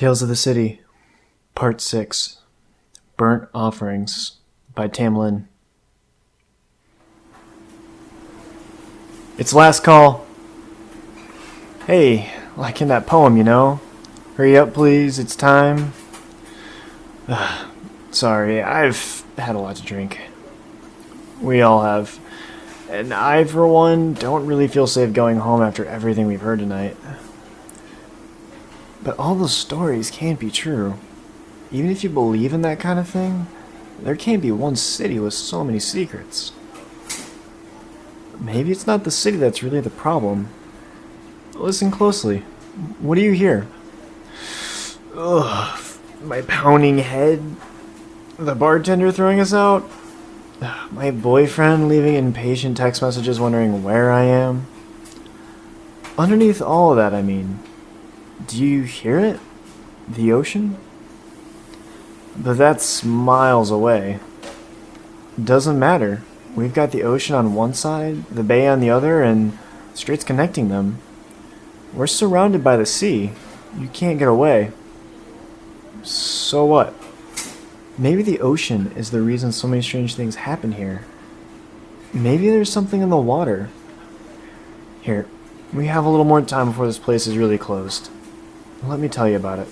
Tales of the City, Part 6, Burnt Offerings, by Tam Lin. It's last call. Hey, like in that poem, you know? Hurry up, please, it's time. Sorry, I've had a lot to drink. We all have. And I, for one, don't really feel safe going home after everything we've heard tonight. But all those stories can't be true. Even if you believe in that kind of thing, there can't be one city with so many secrets. Maybe it's not the city that's really the problem. Listen closely. What do you hear? Ugh, my pounding head. The bartender throwing us out. My boyfriend leaving impatient text messages wondering where I am. Underneath all of that, I mean. Do you hear it? The ocean? But that's miles away. Doesn't matter. We've got the ocean on one side, the bay on the other, and straits connecting them. We're surrounded by the sea. You can't get away. So what? Maybe the ocean is the reason so many strange things happen here. Maybe there's something in the water. Here, we have a little more time before this place is really closed. Let me tell you about it.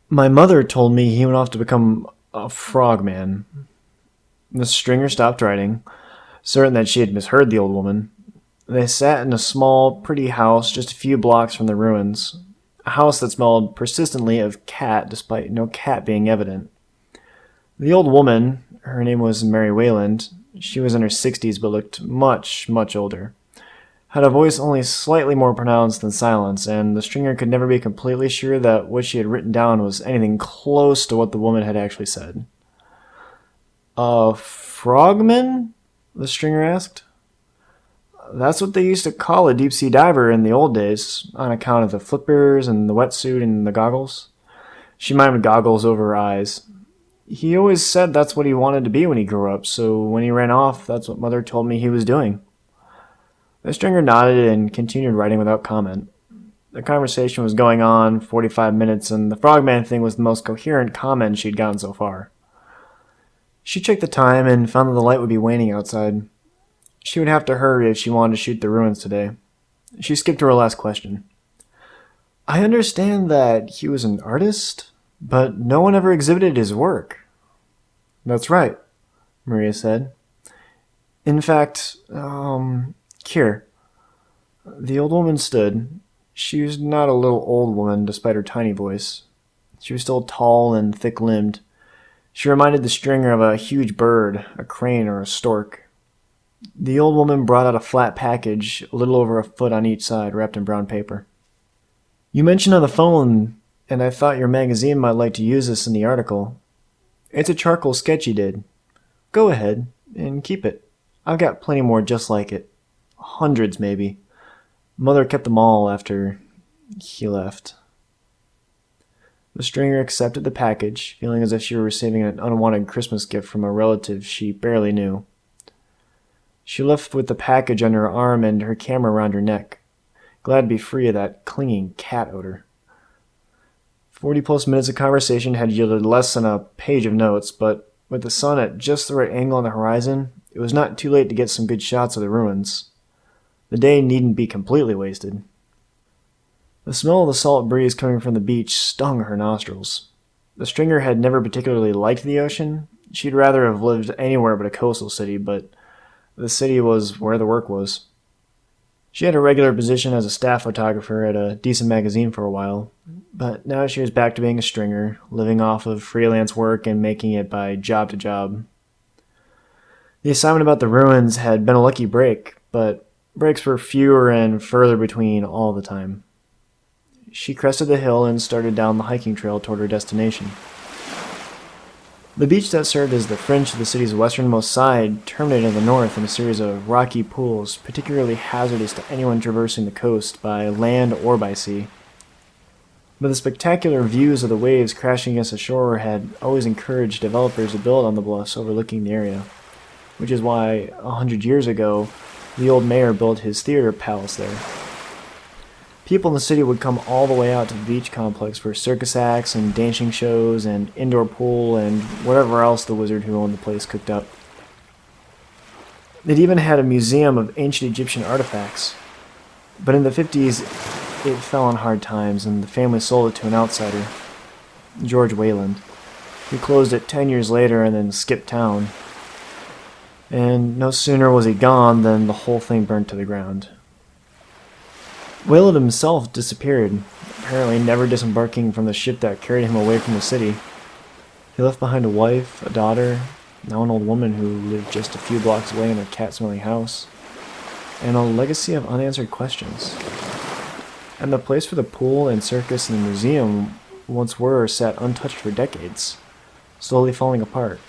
My mother told me he went off to become a frogman. The stringer stopped writing, certain that she had misheard the old woman. They sat in a small, pretty house just a few blocks from the ruins. A house that smelled persistently of cat, despite no cat being evident. The old woman, her name was Mary Wayland, she was in her 60s but looked much, much older. Had a voice only slightly more pronounced than silence, and the stringer could never be completely sure that what she had written down was anything close to what the woman had actually said. "A frogman?" the stringer asked. "That's what they used to call a deep-sea diver in the old days, on account of the flippers and the wetsuit and the goggles." She mimed goggles over her eyes. "He always said that's what he wanted to be when he grew up, so when he ran off, that's what Mother told me he was doing." The stringer nodded and continued writing without comment. The conversation was going on 45 minutes, and the frogman thing was the most coherent comment she'd gotten so far. She checked the time and found that the light would be waning outside. She would have to hurry if she wanted to shoot the ruins today. She skipped to her last question. "I understand that he was an artist, but no one ever exhibited his work." "That's right," Maria said. "In fact, here." The old woman stood. She was not a little old woman, despite her tiny voice. She was still tall and thick-limbed. She reminded the stringer of a huge bird, a crane or a stork. The old woman brought out a flat package, a little over a foot on each side, wrapped in brown paper. "You mentioned on the phone, and I thought your magazine might like to use this in the article. It's a charcoal sketch you did. Go ahead, and keep it. I've got plenty more just like it. Hundreds, maybe. Mother kept them all after he left." The stringer accepted the package, feeling as if she were receiving an unwanted Christmas gift from a relative she barely knew. She left with the package under her arm and her camera around her neck, glad to be free of that clinging cat odor. 40-plus minutes of conversation had yielded less than a page of notes, but with the sun at just the right angle on the horizon, it was not too late to get some good shots of the ruins. The day needn't be completely wasted. The smell of the salt breeze coming from the beach stung her nostrils. The stringer had never particularly liked the ocean. She'd rather have lived anywhere but a coastal city, but the city was where the work was. She had a regular position as a staff photographer at a decent magazine for a while, but now she was back to being a stringer, living off of freelance work and making it by job to job. The assignment about the ruins had been a lucky break, but breaks were fewer and further between all the time. She crested the hill and started down the hiking trail toward her destination. The beach that served as the fringe of the city's westernmost side terminated in the north in a series of rocky pools, particularly hazardous to anyone traversing the coast by land or by sea. But the spectacular views of the waves crashing against the shore had always encouraged developers to build on the bluffs overlooking the area, which is why, 100 years ago, the old mayor built his theater palace there. People in the city would come all the way out to the beach complex for circus acts and dancing shows and indoor pool and whatever else the wizard who owned the place cooked up. It even had a museum of ancient Egyptian artifacts. But in the 50s, it fell on hard times and the family sold it to an outsider, George Wayland. He closed it 10 years later and then skipped town. And no sooner was he gone than the whole thing burnt to the ground. Wayland himself disappeared, apparently never disembarking from the ship that carried him away from the city. He left behind a wife, a daughter, now an old woman who lived just a few blocks away in her cat-smelling house, and a legacy of unanswered questions. And the place for the pool and circus and the museum once were sat untouched for decades, slowly falling apart,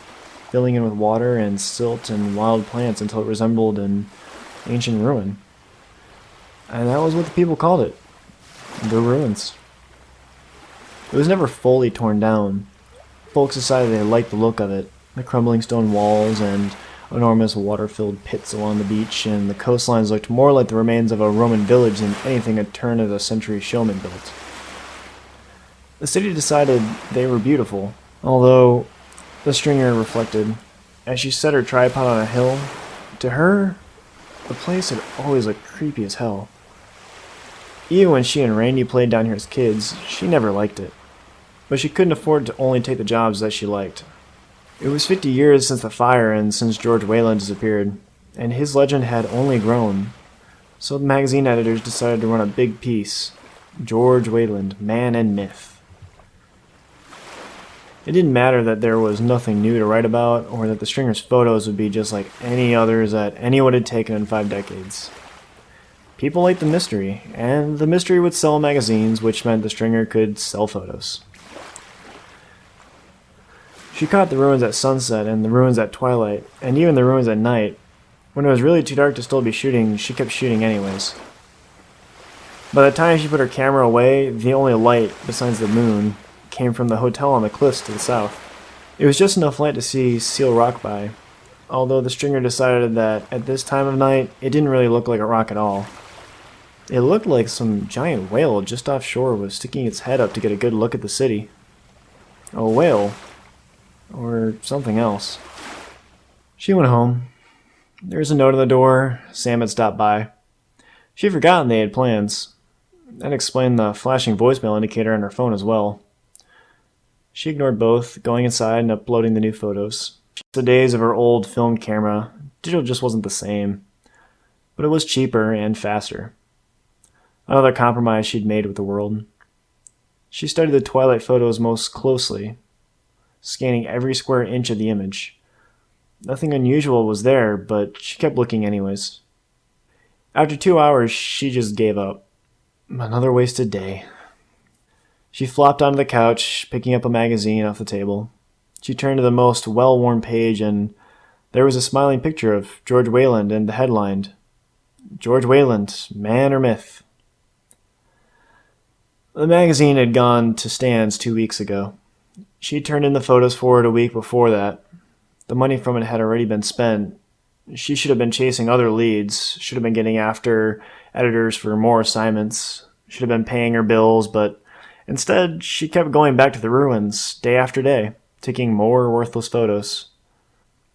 filling in with water and silt and wild plants until it resembled an ancient ruin. And that was what the people called it, the ruins. It was never fully torn down. Folks decided they liked the look of it, the crumbling stone walls and enormous water-filled pits along the beach, and the coastlines looked more like the remains of a Roman village than anything a turn-of-the-century showman built. The city decided they were beautiful, although, the stringer reflected, as she set her tripod on a hill, to her, the place had always looked creepy as hell. Even when she and Randy played down here as kids, she never liked it. But she couldn't afford to only take the jobs that she liked. It was 50 years since the fire and since George Wayland disappeared, and his legend had only grown. So the magazine editors decided to run a big piece. George Wayland, Man and Myth. It didn't matter that there was nothing new to write about, or that the stringer's photos would be just like any others that anyone had taken in 5 decades. People liked the mystery, and the mystery would sell magazines, which meant the stringer could sell photos. She caught the ruins at sunset, and the ruins at twilight, and even the ruins at night. When it was really too dark to still be shooting, she kept shooting anyways. By the time she put her camera away, the only light, besides the moon, came from the hotel on the cliffs to the south. It was just enough light to see Seal Rock by, although the stringer decided that at this time of night, it didn't really look like a rock at all. It looked like some giant whale just offshore was sticking its head up to get a good look at the city. A whale. Or something else. She went home. There was a note on the door. Sam had stopped by. She had forgotten they had plans. That explained the flashing voicemail indicator on her phone as well. She ignored both, going inside and uploading the new photos. The days of her old film camera, digital just wasn't the same. But it was cheaper and faster. Another compromise she'd made with the world. She studied the twilight photos most closely, scanning every square inch of the image. Nothing unusual was there, but she kept looking anyways. After 2 hours, she just gave up. Another wasted day. She flopped onto the couch, picking up a magazine off the table. She turned to the most well-worn page, and there was a smiling picture of George Wayland and the headline, George Wayland, Man or Myth. The magazine had gone to stands 2 weeks ago. She turned in the photos for it a week before that. The money from it had already been spent. She should have been chasing other leads, should have been getting after editors for more assignments, should have been paying her bills, but instead she kept going back to the ruins day after day, taking more worthless photos.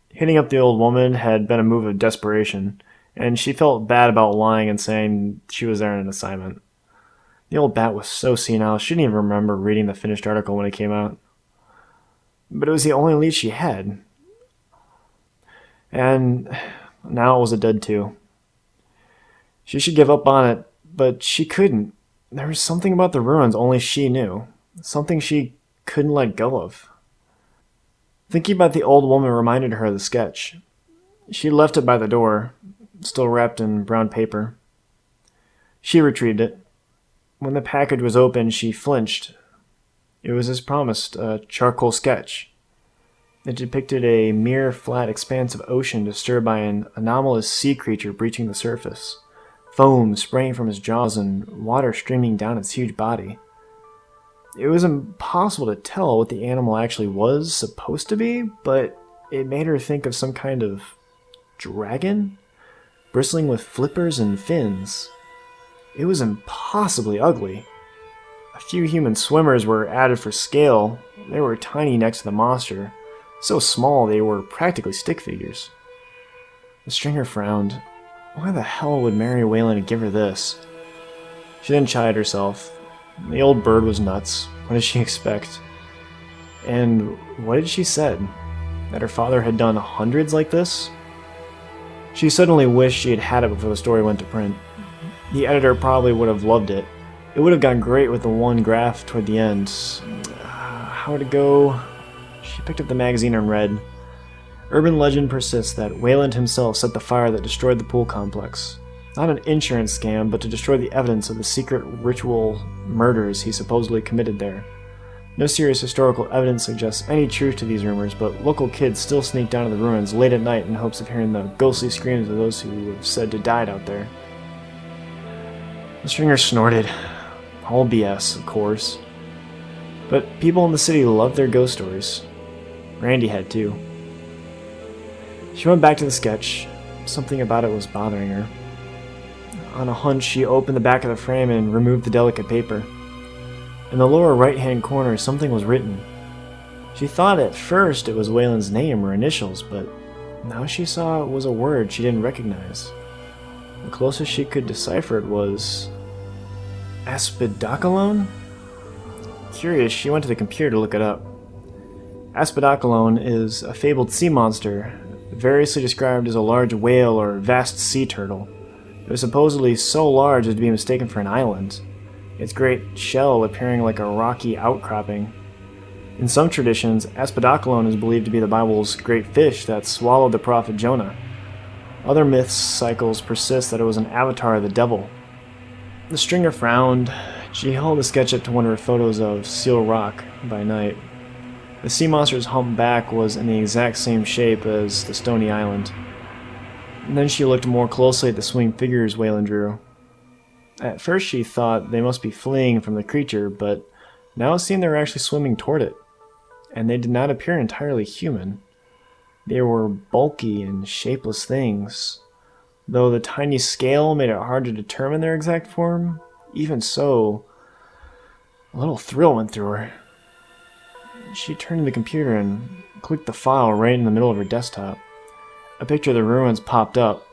Hitting up the old woman had been a move of desperation, and she felt bad about lying and saying she was there on an assignment. The old bat was so senile, she didn't even remember reading the finished article when it came out. But it was the only lead she had. And now it was a dead too. She should give up on it, but she couldn't. There was something about the ruins only she knew. Something she couldn't let go of. Thinking about the old woman reminded her of the sketch. She left it by the door, still wrapped in brown paper. She retrieved it. When the package was opened, she flinched. It was as promised, a charcoal sketch. It depicted a mere flat expanse of ocean disturbed by an anomalous sea creature breaching the surface, foam spraying from its jaws and water streaming down its huge body. It was impossible to tell what the animal actually was supposed to be, but it made her think of some kind of dragon, bristling with flippers and fins. It was impossibly ugly. A few human swimmers were added for scale. They were tiny next to the monster, so small they were practically stick figures. The stringer frowned. Why the hell would Mary Wayland give her this? She then chided herself. The old bird was nuts. What did she expect? And what had she said? That her father had done hundreds like this? She suddenly wished she had had it before the story went to print. The editor probably would have loved it. It would have gone great with the one graph toward the end. How would it go? She picked up the magazine and read. Urban legend persists that Wayland himself set the fire that destroyed the pool complex. Not an insurance scam, but to destroy the evidence of the secret ritual murders he supposedly committed there. No serious historical evidence suggests any truth to these rumors, but local kids still sneak down to the ruins late at night in hopes of hearing the ghostly screams of those who have said to died out there. The stringer snorted. All BS, of course. But people in the city loved their ghost stories. Randy had too. She went back to the sketch. Something about it was bothering her. On a hunch, she opened the back of the frame and removed the delicate paper. In the lower right-hand corner, something was written. She thought at first it was Wayland's name or initials, but now she saw it was a word she didn't recognize. The closest she could decipher it was Aspidocolone? Curious, she went to the computer to look it up. Aspidocolone is a fabled sea monster, variously described as a large whale or vast sea turtle. It was supposedly so large as to be mistaken for an island, its great shell appearing like a rocky outcropping. In some traditions, Aspidocolone is believed to be the Bible's great fish that swallowed the prophet Jonah. Other myth cycles persist that it was an avatar of the devil. The stringer frowned. She held the sketch up to one of her photos of Seal Rock by night. The sea monster's humped back was in the exact same shape as the stony island. And then she looked more closely at the swinging figures Wayland drew. At first she thought they must be fleeing from the creature, but now it seemed they were actually swimming toward it. And they did not appear entirely human. They were bulky and shapeless things. Though the tiny scale made it hard to determine their exact form, even so, a little thrill went through her. She turned to the computer and clicked the file right in the middle of her desktop. A picture of the ruins popped up.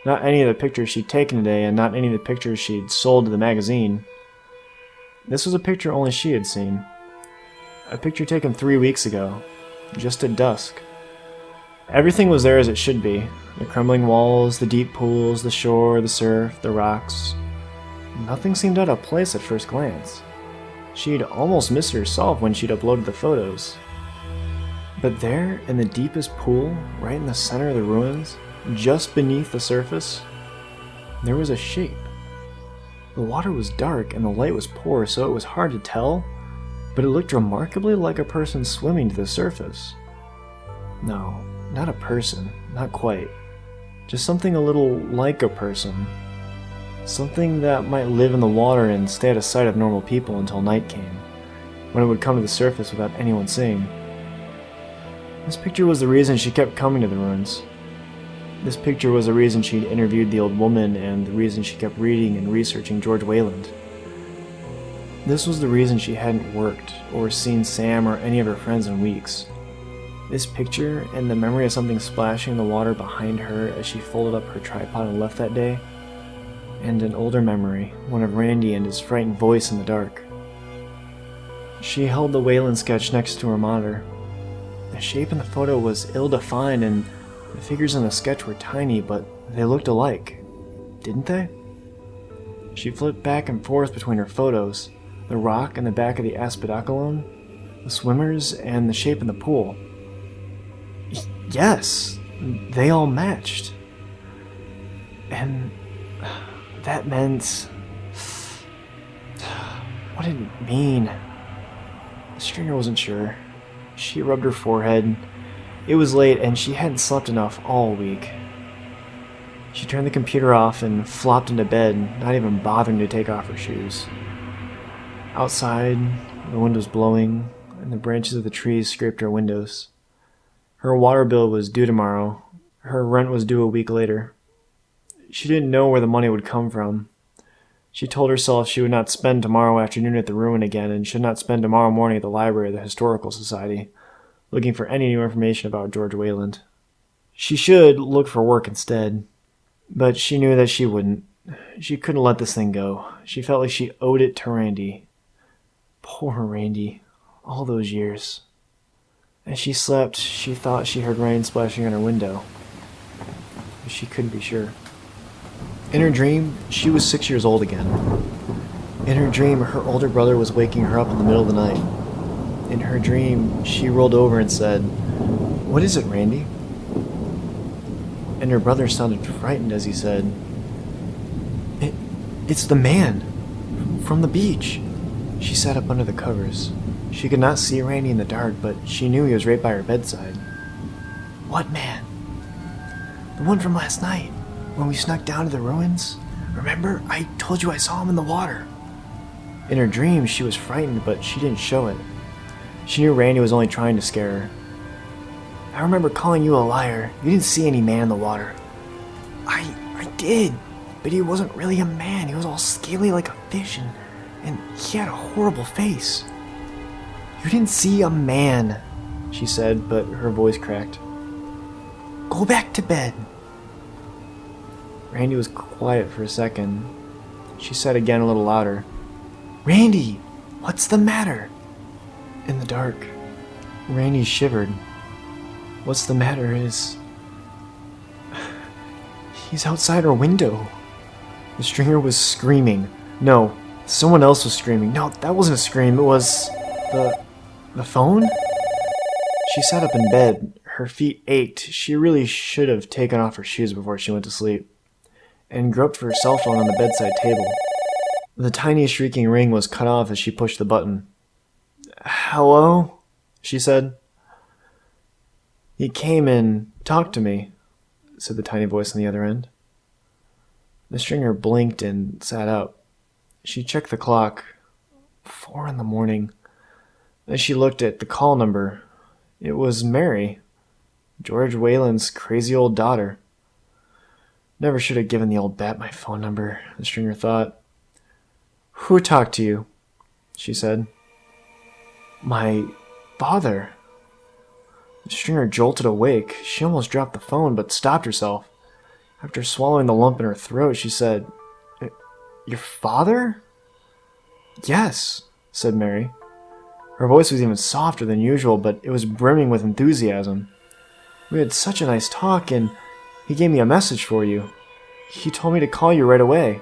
Not any of the pictures she'd taken today, and not any of the pictures she'd sold to the magazine. This was a picture only she had seen. A picture taken 3 weeks ago, just at dusk. Everything was there as it should be. The crumbling walls, the deep pools, the shore, the surf, the rocks. Nothing seemed out of place at first glance. She'd almost missed herself when she'd uploaded the photos. But there, in the deepest pool, right in the center of the ruins, just beneath the surface, there was a shape. The water was dark and the light was poor, so it was hard to tell, but it looked remarkably like a person swimming to the surface. No, not a person, not quite. Just something a little like a person. Something that might live in the water and stay out of sight of normal people until night came, when it would come to the surface without anyone seeing. This picture was the reason she kept coming to the ruins. This picture was the reason she'd interviewed the old woman and the reason she kept reading and researching George Wayland. This was the reason she hadn't worked or seen Sam or any of her friends in weeks. This picture and the memory of something splashing in the water behind her as she folded up her tripod and left that day, and an older memory, one of Randy and his frightened voice in the dark. She held the Wayland sketch next to her monitor. The shape in the photo was ill-defined and the figures in the sketch were tiny, but they looked alike, didn't they? She flipped back and forth between her photos, the rock in the back of the Aspidocolone, the swimmers, and the shape in the pool. Yes, they all matched. And that meant... what did it mean? The stringer wasn't sure. She rubbed her forehead. It was late and she hadn't slept enough all week. She turned the computer off and flopped into bed, not even bothering to take off her shoes. Outside, the wind was blowing, and the branches of the trees scraped her windows. Her water bill was due tomorrow. Her rent was due a week later. She didn't know where the money would come from. She told herself she would not spend tomorrow afternoon at the ruin again and should not spend tomorrow morning at the library of the Historical Society, looking for any new information about George Wayland. She should look for work instead, but she knew that she wouldn't. She couldn't let this thing go. She felt like she owed it to Randy. Poor Randy. All those years. As she slept, she thought she heard rain splashing on her window. But she couldn't be sure. In her dream, she was 6 years old again. In her dream, her older brother was waking her up in the middle of the night. In her dream, she rolled over and said, "What is it, Randy?" And her brother sounded frightened as he said, It's the man from the beach." She sat up under the covers. She could not see Randy in the dark, but she knew he was right by her bedside. "What man?" "The one from last night, when we snuck down to the ruins. Remember, I told you I saw him in the water." In her dream, she was frightened, but she didn't show it. She knew Randy was only trying to scare her. "I remember calling you a liar. You didn't see any man in the water." I did, but he wasn't really a man. He was all scaly like a fish, and he had a horrible face." "You didn't see a man," she said, but her voice cracked. "Go back to bed." Randy was quiet for a second. She said again a little louder, "Randy, what's the matter?" In the dark, Randy shivered. "What's the matter is... he's outside our window." The stringer was screaming. No, someone else was screaming. No, that wasn't a scream. It was... the phone? She sat up in bed. Her feet ached. She really should have taken off her shoes before she went to sleep, and groped for her cell phone on the bedside table. The tiny shrieking ring was cut off as she pushed the button. "Hello?" she said. "He came and talked to me," said the tiny voice on the other end. The stringer blinked and sat up. She checked the clock. 4 a.m. As she looked at the call number, it was Mary, George Wayland's crazy old daughter. Never should have given the old bat my phone number, the stringer thought. "Who talked to you?" she said. "My father." The stringer jolted awake. She almost dropped the phone, but stopped herself. After swallowing the lump in her throat, she said, "Your father?" "Yes," said Mary. Her voice was even softer than usual, but it was brimming with enthusiasm. "We had such a nice talk, and he gave me a message for you. He told me to call you right away."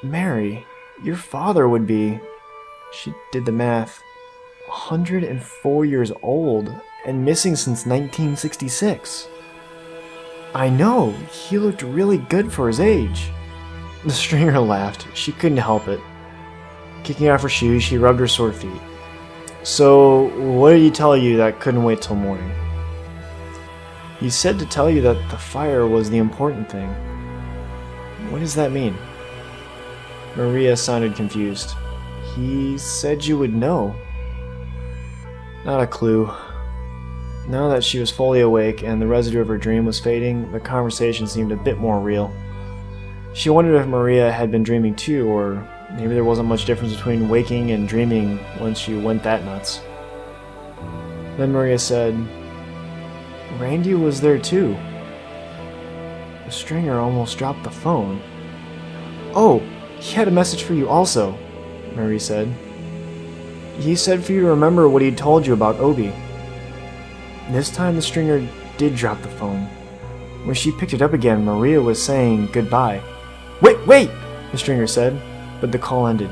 "Mary, your father would be..." She did the math. 104 years old, and missing since 1966. "I know, he looked really good for his age." The stringer laughed. She couldn't help it. Kicking off her shoes, she rubbed her sore feet. "So, what did he tell you that couldn't wait till morning?" "He said to tell you that the fire was the important thing." "What does that mean?" Maria sounded confused. "He said you would know." Not a clue. Now that she was fully awake and the residue of her dream was fading, the conversation seemed a bit more real. She wondered if Maria had been dreaming too, or maybe there wasn't much difference between waking and dreaming once she went that nuts. Then Maria said, "Randy was there too." The stringer almost dropped the phone. "Oh, he had a message for you also," Marie said. "He said for you to remember what he'd told you about Obi." This time the stringer did drop the phone. When she picked it up again, Maria was saying goodbye. Wait! The stringer said, but the call ended.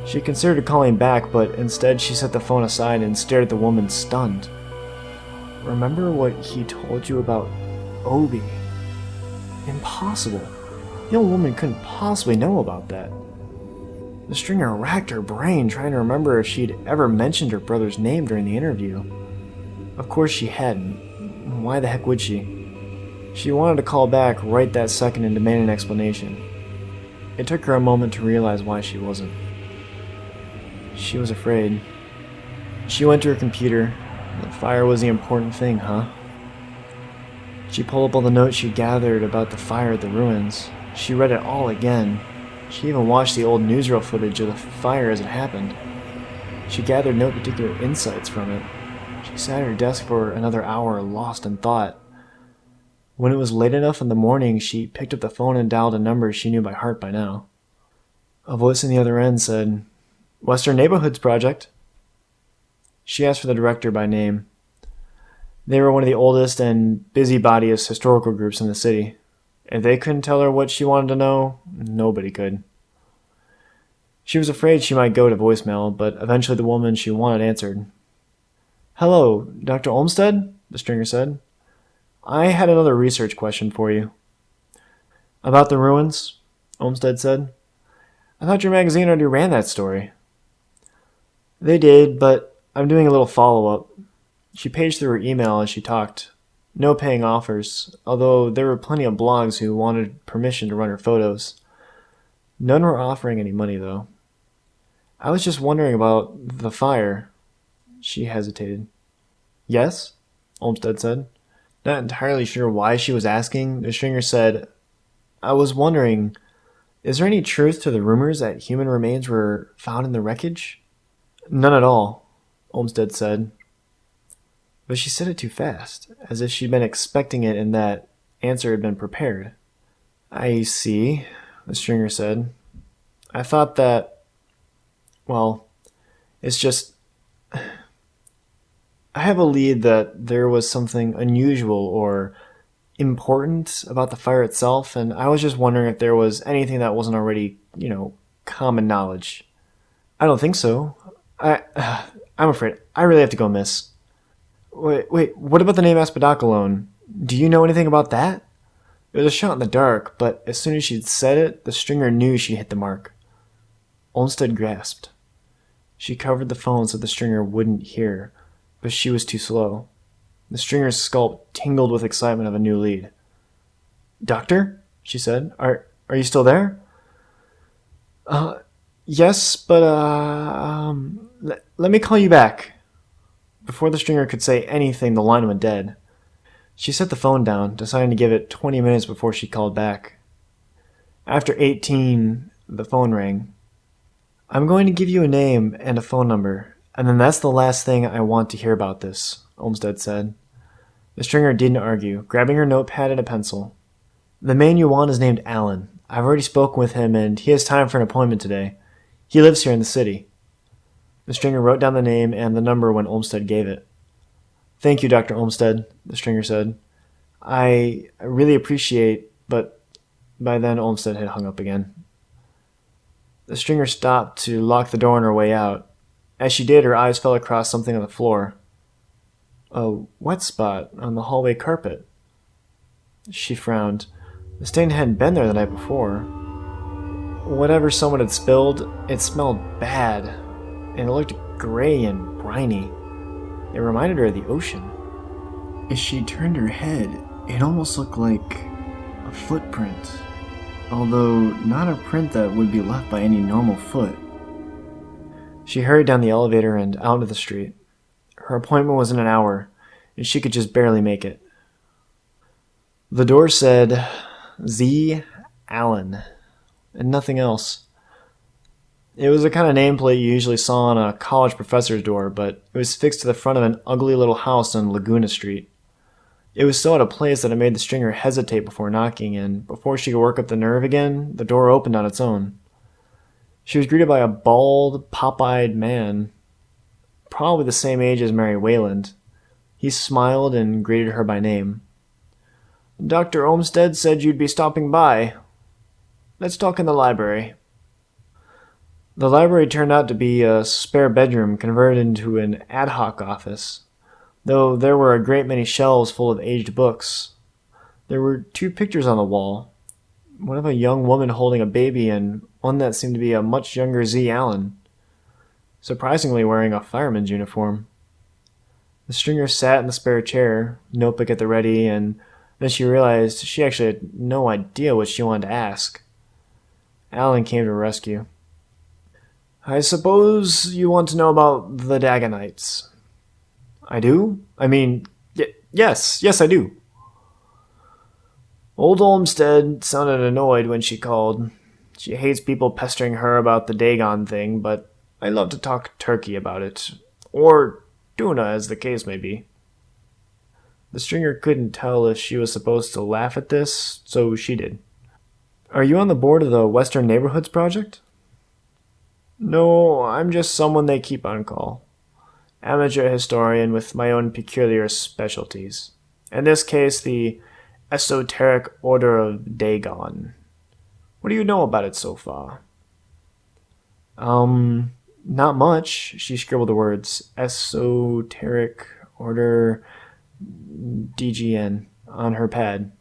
She considered calling back, but instead she set the phone aside and stared at the woman, stunned. "Remember what he told you about Obi?" Impossible. The old woman couldn't possibly know about that. The stringer racked her brain, trying to remember if she'd ever mentioned her brother's name during the interview. Of course she hadn't. Why the heck would she? She wanted to call back right that second and demand an explanation. It took her a moment to realize why she wasn't. She was afraid. She went to her computer. The fire was the important thing, huh? She pulled up all the notes she'd gathered about the fire at the ruins. She read it all again. She even watched the old newsreel footage of the fire as it happened. She gathered no particular insights from it. She sat at her desk for another hour, lost in thought. When it was late enough in the morning, she picked up the phone and dialed a number she knew by heart by now. A voice on the other end said, "Western Neighborhoods Project." She asked for the director by name. They were one of the oldest and busybodiest historical groups in the city. If they couldn't tell her what she wanted to know, nobody could. She was afraid she might go to voicemail, but eventually the woman she wanted answered. "Hello, Dr. Olmsted?" the stringer said. "I had another research question for you." "About the ruins?" Olmsted said. "I thought your magazine already ran that story." "They did, but I'm doing a little follow-up." She paged through her email as she talked. No paying offers, although there were plenty of blogs who wanted permission to run her photos. None were offering any money, though. "I was just wondering about the fire." She hesitated. "Yes?" Olmsted said. Not entirely sure why she was asking, the stringer said, "I was wondering, is there any truth to the rumors that human remains were found in the wreckage?" "None at all," Olmsted said. But she said it too fast, as if she'd been expecting it and that answer had been prepared. "I see," the stringer said. "I thought that, well, it's just, I have a lead that there was something unusual or important about the fire itself, and I was just wondering if there was anything that wasn't already, common knowledge." "I don't think so. I'm afraid I really have to go, miss." Wait, what about the name Aspadakalone? Do you know anything about that?" It was a shot in the dark, but as soon as she'd said it, the stringer knew she'd hit the mark. Olmsted grasped. She covered the phone so the stringer wouldn't hear, but she was too slow. The stringer's scalp tingled with excitement of a new lead. "Doctor?" she said. Are you still there?" Yes, but, let me call you back." Before the stringer could say anything, the line went dead. She set the phone down, deciding to give it 20 minutes before she called back. After 18, the phone rang. "I'm going to give you a name and a phone number, and then that's the last thing I want to hear about this," Olmsted said. The stringer didn't argue, grabbing her notepad and a pencil. "The man you want is named Alan. I've already spoken with him, and he has time for an appointment today. He lives here in the city." The stringer wrote down the name and the number when Olmsted gave it. "Thank you, Dr. Olmsted," the stringer said. I really appreciate," but by then Olmsted had hung up again. The stringer stopped to lock the door on her way out. As she did, her eyes fell across something on the floor. A wet spot on the hallway carpet. She frowned. The stain hadn't been there the night before. Whatever someone had spilled, it smelled bad, and it looked gray and briny. It reminded her of the ocean. As she turned her head, it almost looked like a footprint, although not a print that would be left by any normal foot. She hurried down the elevator and out into the street. Her appointment was in an hour, and she could just barely make it. The door said, Z. Allen, and nothing else. It was the kind of nameplate you usually saw on a college professor's door, but it was fixed to the front of an ugly little house on Laguna Street. It was so out of place that it made the stringer hesitate before knocking, and before she could work up the nerve again, the door opened on its own. She was greeted by a bald, pop-eyed man, probably the same age as Mary Wayland. He smiled and greeted her by name. "Dr. Olmsted said you'd be stopping by. Let's talk in the library." The library turned out to be a spare bedroom converted into an ad hoc office, though there were a great many shelves full of aged books. There were 2 pictures on the wall, one of a young woman holding a baby and one that seemed to be a much younger Z. Allen, surprisingly wearing a fireman's uniform. The stringer sat in the spare chair, notebook at the ready, and then she realized she actually had no idea what she wanted to ask. Allen came to her rescue. "I suppose you want to know about the Daganites." "I do? I mean, yes, I do." Old Olmsted sounded annoyed when she called. She hates people pestering her about the Dagon thing, but I love to talk turkey about it. Or tuna, as the case may be. The stringer couldn't tell if she was supposed to laugh at this, so she did. Are you on the board of the Western Neighborhoods Project? No, I'm just someone they keep on call. Amateur historian with my own peculiar specialties. In this case, the Esoteric Order of Dagon. What do you know about it so far? Not much. She scribbled the words Esoteric Order DGN on her pad.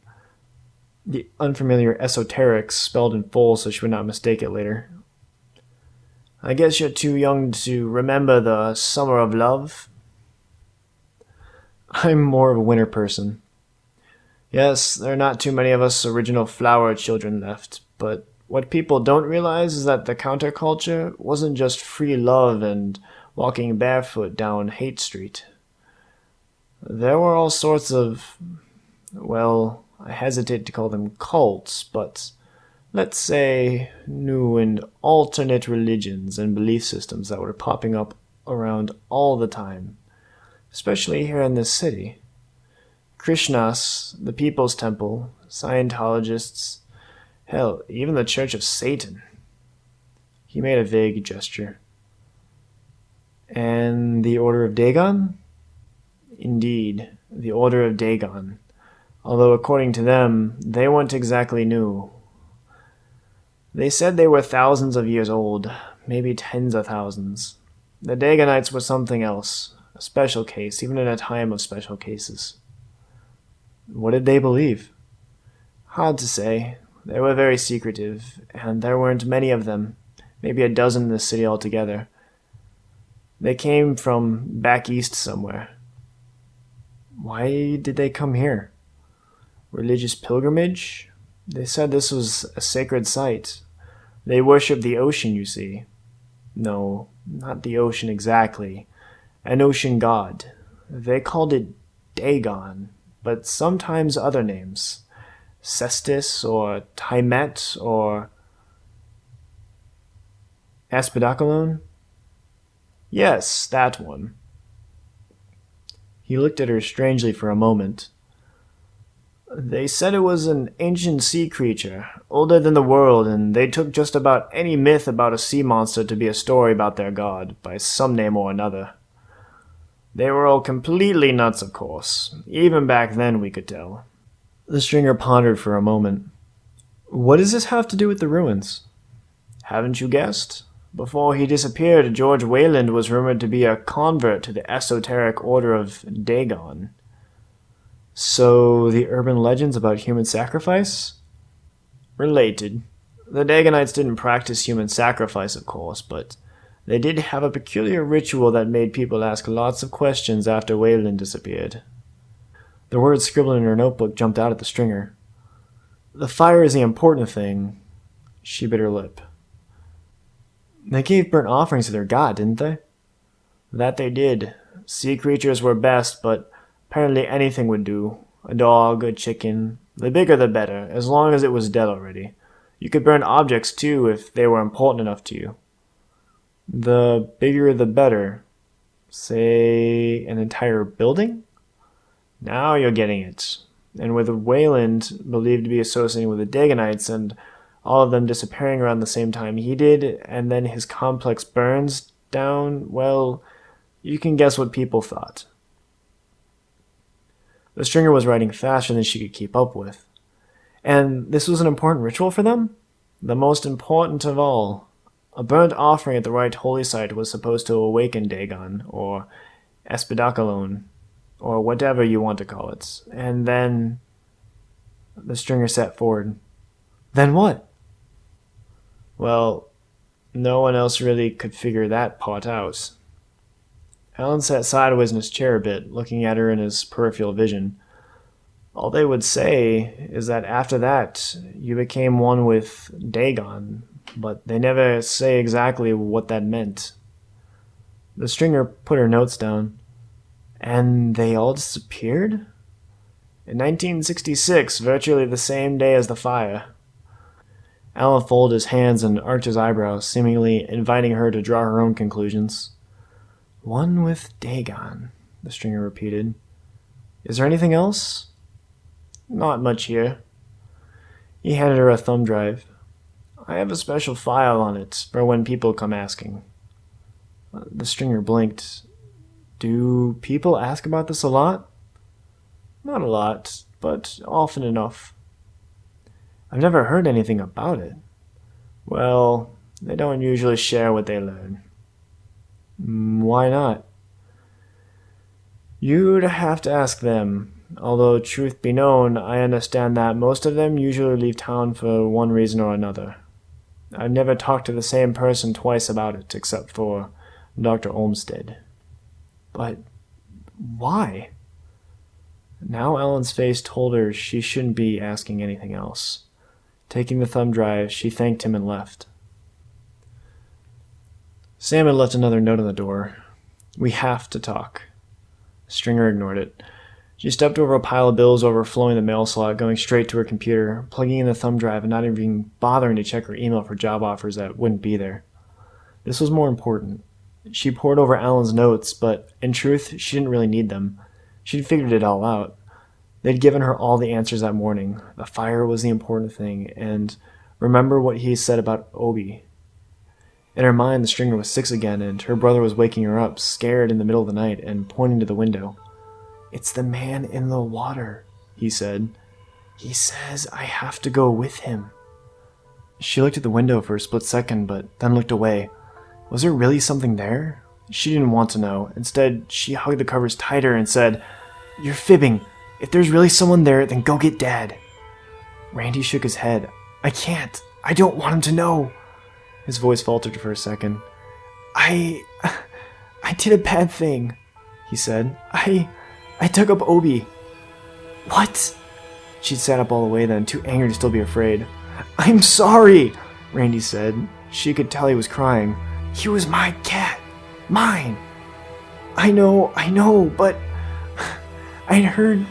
The unfamiliar esoterics spelled in full so she would not mistake it later. I guess you're too young to remember the Summer of Love. I'm more of a winter person. Yes, there are not too many of us original flower children left, but what people don't realize is that the counterculture wasn't just free love and walking barefoot down Hate Street. There were all sorts of, well, I hesitate to call them cults, but let's say new and alternate religions and belief systems that were popping up around all the time, especially here in this city. Krishnas, the People's Temple, Scientologists, hell, even the Church of Satan. He made a vague gesture. And the Order of Dagon? Indeed, the Order of Dagon. Although according to them, they weren't exactly new. They said they were thousands of years old, maybe tens of thousands. The Dagonites were something else, a special case, even in a time of special cases. What did they believe? Hard to say. They were very secretive, and there weren't many of them, maybe a dozen in the city altogether. They came from back east somewhere. Why did they come here? Religious pilgrimage? They said this was a sacred site. They worship the ocean, you see. No, not the ocean exactly. An ocean god. They called it Dagon, but sometimes other names. Cestus or Timet or Aspidakalon? Yes, that one. He looked at her strangely for a moment. They said it was an ancient sea creature, older than the world, and they took just about any myth about a sea monster to be a story about their god, by some name or another. They were all completely nuts, of course. Even back then we could tell. The stringer pondered for a moment. What does this have to do with the ruins? Haven't you guessed? Before he disappeared, George Wayland was rumored to be a convert to the Esoteric Order of Dagon. So, the urban legends about human sacrifice? Related. The Dagonites didn't practice human sacrifice, of course, but they did have a peculiar ritual that made people ask lots of questions after Wayland disappeared. The words scribbled in her notebook jumped out at the stringer. The fire is the important thing. She bit her lip. They gave burnt offerings to their god, didn't they? That they did. Sea creatures were best, but apparently anything would do. A dog, a chicken. The bigger the better, as long as it was dead already. You could burn objects too if they were important enough to you. The bigger the better. Say, an entire building? Now you're getting it. And with Wayland believed to be associated with the Dagonites and all of them disappearing around the same time he did, and then his complex burns down, well, you can guess what people thought. The stringer was writing faster than she could keep up with. And this was an important ritual for them? The most important of all. A burnt offering at the right holy site was supposed to awaken Dagon, or Espidakalon, or whatever you want to call it. And then... The stringer sat forward. Then what? Well, no one else really could figure that part out. Alan sat sideways in his chair a bit, looking at her in his peripheral vision. All they would say is that after that, you became one with Dagon, but they never say exactly what that meant. The stringer put her notes down. And they all disappeared? In 1966, virtually the same day as the fire. Alan folded his hands and arched his eyebrows, seemingly inviting her to draw her own conclusions. One with Dagon, the stringer repeated. Is there anything else? Not much here. He handed her a thumb drive. I have a special file on it for when people come asking. The stringer blinked. Do people ask about this a lot? Not a lot, but often enough. I've never heard anything about it. Well, they don't usually share what they learn. Why not? You'd have to ask them. Although, truth be known, I understand that most of them usually leave town for one reason or another. I've never talked to the same person twice about it, except for Dr. Olmsted. But why? Now Ellen's face told her she shouldn't be asking anything else. Taking the thumb drive, she thanked him and left. Sam had left another note on the door. We have to talk. Stringer ignored it. She stepped over a pile of bills overflowing the mail slot, going straight to her computer, plugging in the thumb drive and not even bothering to check her email for job offers that wouldn't be there. This was more important. She pored over Alan's notes, but in truth, she didn't really need them. She'd figured it all out. They'd given her all the answers that morning. The fire was the important thing, and remember what he said about Obi. In her mind, the stringer was 6 again, and her brother was waking her up, scared in the middle of the night, and pointing to the window. It's the man in the water, he said. He says I have to go with him. She looked at the window for a split second, but then looked away. Was there really something there? She didn't want to know. Instead, she hugged the covers tighter and said, You're fibbing. If there's really someone there, then go get Dad. Randy shook his head. I can't. I don't want him to know. His voice faltered for a second. I did a bad thing, he said. I took up Obi. What? She'd sat up all the way then, too angry to still be afraid. I'm sorry, Randy said. She could tell he was crying. He was my cat. Mine. I know, but I'd heard...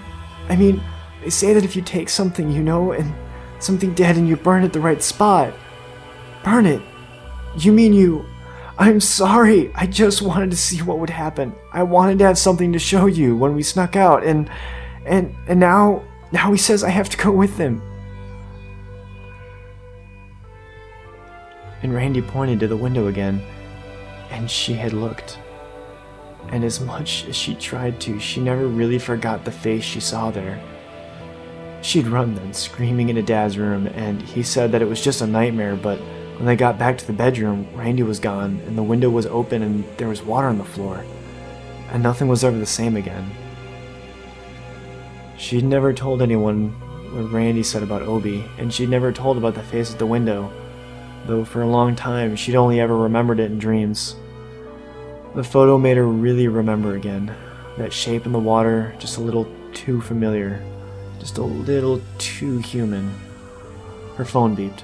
they say that if you take something, and something dead and you burn it the right spot. Burn it? You mean you... I'm sorry. I just wanted to see what would happen. I wanted to have something to show you when we snuck out, and now he says I have to go with him. And Randy pointed to the window again, and she had looked. And as much as she tried to, she never really forgot the face she saw there. She'd run then, screaming into Dad's room, and he said that it was just a nightmare, but when they got back to the bedroom, Randy was gone, and the window was open, and there was water on the floor. And nothing was ever the same again. She'd never told anyone what Randy said about Obi, and she'd never told about the face at the window, though for a long time she'd only ever remembered it in dreams. The photo made her really remember again. That shape in the water, just a little too familiar. Just a little too human. Her phone beeped.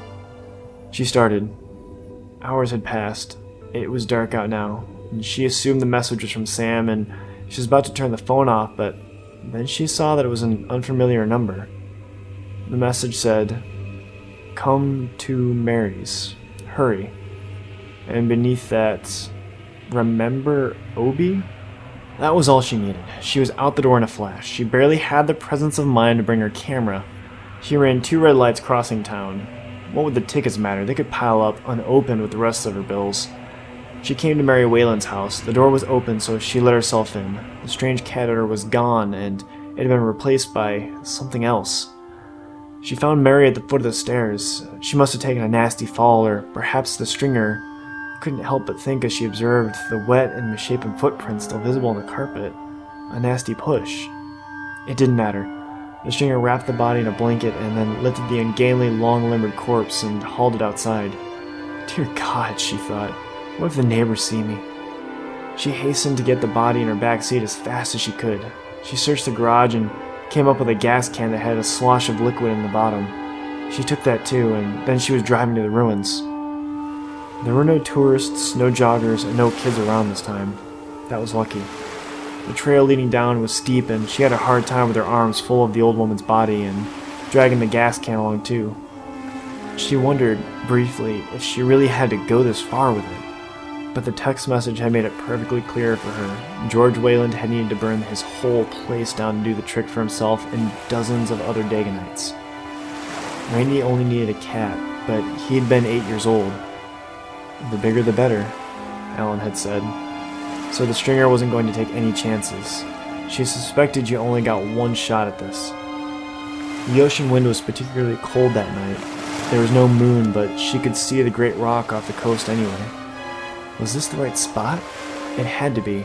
She started. Hours had passed. It was dark out now, and she assumed the message was from Sam, and she was about to turn the phone off, but then she saw that it was an unfamiliar number. The message said, Come to Mary's. Hurry. And beneath that, Remember Obi? That was all she needed. She was out the door in a flash. She barely had the presence of mind to bring her camera. She ran 2 red lights crossing town. What would the tickets matter? They could pile up unopened with the rest of her bills. She came to Mary Whalen's house. The door was open, so she let herself in. The strange cat odor was gone, and it had been replaced by something else. She found Mary at the foot of the stairs. She must have taken a nasty fall, or perhaps the stringer. Couldn't help but think as she observed the wet and misshapen footprints still visible on the carpet. A nasty push. It didn't matter. The stringer wrapped the body in a blanket and then lifted the ungainly, long-limbered corpse and hauled it outside. Dear God, she thought. What if the neighbors see me? She hastened to get the body in her back seat as fast as she could. She searched the garage and came up with a gas can that had a slosh of liquid in the bottom. She took that too, and then she was driving to the ruins. There were no tourists, no joggers, and no kids around this time. That was lucky. The trail leading down was steep, and she had a hard time with her arms full of the old woman's body and dragging the gas can along too. She wondered, briefly, if she really had to go this far with it. But the text message had made it perfectly clear for her. George Wayland had needed to burn his whole place down to do the trick for himself and dozens of other Daganites. Randy only needed a cat, but he'd been 8 years old. The bigger the better, Alan had said. So the stringer wasn't going to take any chances. She suspected you only got one shot at this. The ocean wind was particularly cold that night. There was no moon, but she could see the great rock off the coast anyway. Was this the right spot? It had to be.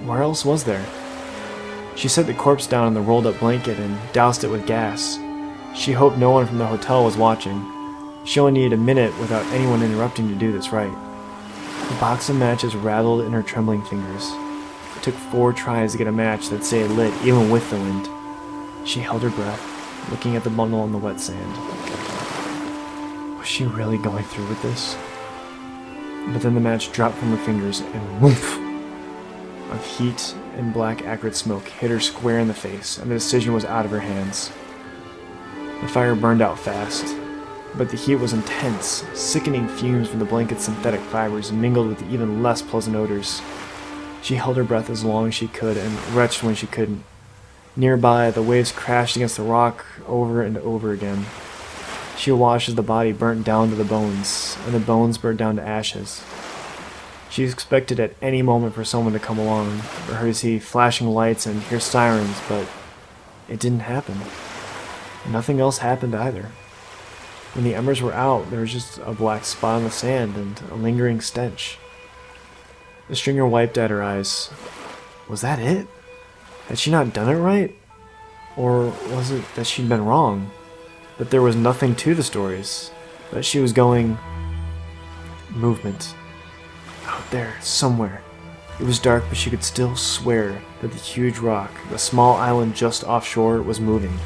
Where else was there? She set the corpse down on the rolled-up blanket and doused it with gas. She hoped no one from the hotel was watching. She only needed a minute without anyone interrupting to do this right. The box of matches rattled in her trembling fingers. It took 4 tries to get a match that stayed lit even with the wind. She held her breath, looking at the bundle on the wet sand. Was she really going through with this? But then the match dropped from her fingers and whoomph! Of heat and black acrid smoke hit her square in the face, and the decision was out of her hands. The fire burned out fast, but the heat was intense. Sickening fumes from the blanket's synthetic fibers mingled with the even less pleasant odors. She held her breath as long as she could and retched when she couldn't. Nearby, the waves crashed against the rock over and over again. She watched as the body burnt down to the bones, and the bones burnt down to ashes. She expected at any moment for someone to come along, for her to see flashing lights and hear sirens, but it didn't happen. Nothing else happened either. When the embers were out, there was just a black spot on the sand and a lingering stench. The stringer wiped at her eyes. Was that it? Had she not done it right? Or was it that she'd been wrong? That there was nothing to the stories? That she was going... Movement. Out there, somewhere. It was dark, but she could still swear that the huge rock, the small island just offshore, was moving.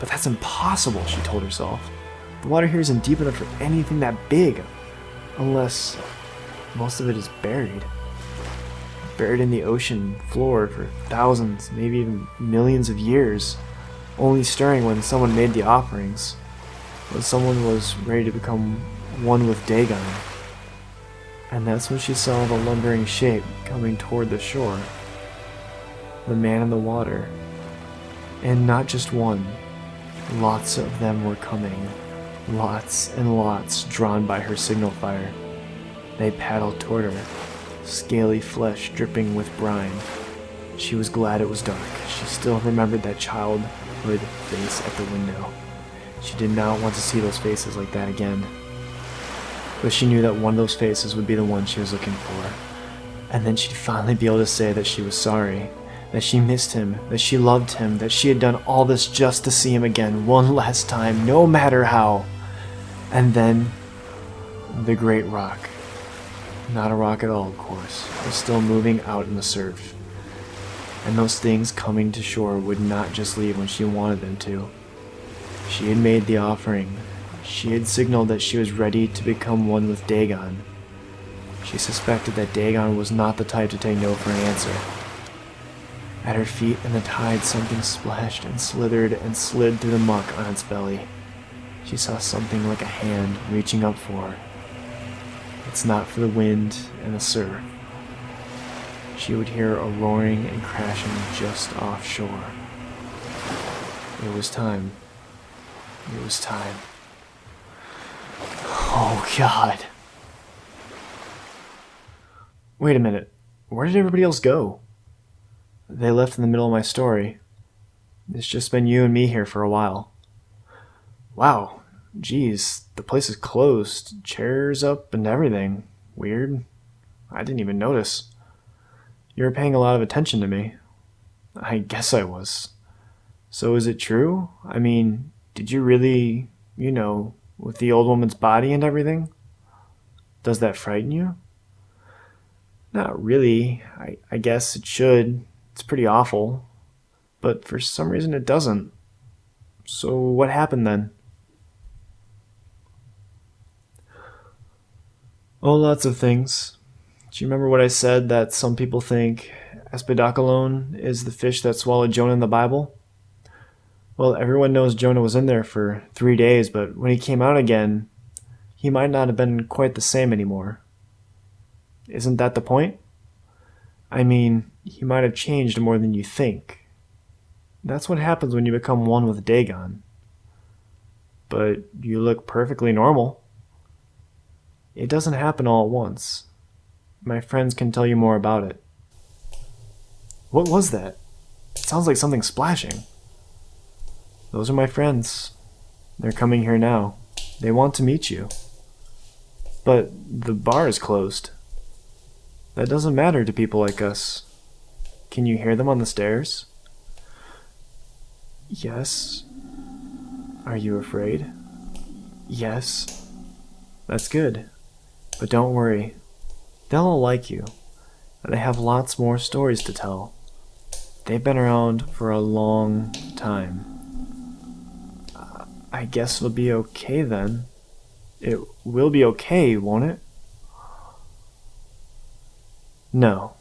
But that's impossible, she told herself. The water here isn't deep enough for anything that big. Unless most of it is buried. Buried in the ocean floor for thousands, maybe even millions of years. Only stirring when someone made the offerings. When someone was ready to become one with Dagon. And that's when she saw the lumbering shape coming toward the shore. The man in the water. And not just one. Lots of them were coming. Lots and lots drawn by her signal fire. They paddled toward her, scaly flesh dripping with brine. She was glad it was dark. She still remembered that childhood face at the window. She did not want to see those faces like that again. But she knew that one of those faces would be the one she was looking for. And then she'd finally be able to say that she was sorry. That she missed him, that she loved him, that she had done all this just to see him again one last time, no matter how. And then, the great rock. Not a rock at all, of course, was still moving out in the surf. And those things coming to shore would not just leave when she wanted them to. She had made the offering. She had signaled that she was ready to become one with Dagon. She suspected that Dagon was not the type to take no for an answer. At her feet in the tide, something splashed and slithered and slid through the muck on its belly. She saw something like a hand reaching up for her. It's not for the wind and the surf. She would hear a roaring and crashing just offshore. It was time. It was time. Oh, God. Wait a minute. Where did everybody else go? They left in the middle of my story. It's just been you and me here for a while. Wow. Geez, the place is closed. Chairs up and everything. Weird. I didn't even notice. You were paying a lot of attention to me. I guess I was. So is it true? I mean, did you really, with the old woman's body and everything? Does that frighten you? Not really. I guess it should. It's pretty awful. But for some reason it doesn't. So what happened then? Oh, lots of things. Do you remember what I said, that some people think Aspidacolone is the fish that swallowed Jonah in the Bible. Well, everyone knows Jonah was in there for 3 days, but when he came out again, he might not have been quite the same anymore. Isn't that the point? I mean, he might have changed more than you think. That's what happens when you become one with Dagon. But you look perfectly normal. It doesn't happen all at once. My friends can tell you more about it. What was that? It sounds like something splashing. Those are my friends. They're coming here now. They want to meet you. But the bar is closed. That doesn't matter to people like us. Can you hear them on the stairs? Yes. Are you afraid? Yes. That's good. But don't worry. They'll all like you. They have lots more stories to tell. They've been around for a long time. I guess it'll be okay then. It will be okay, won't it? No.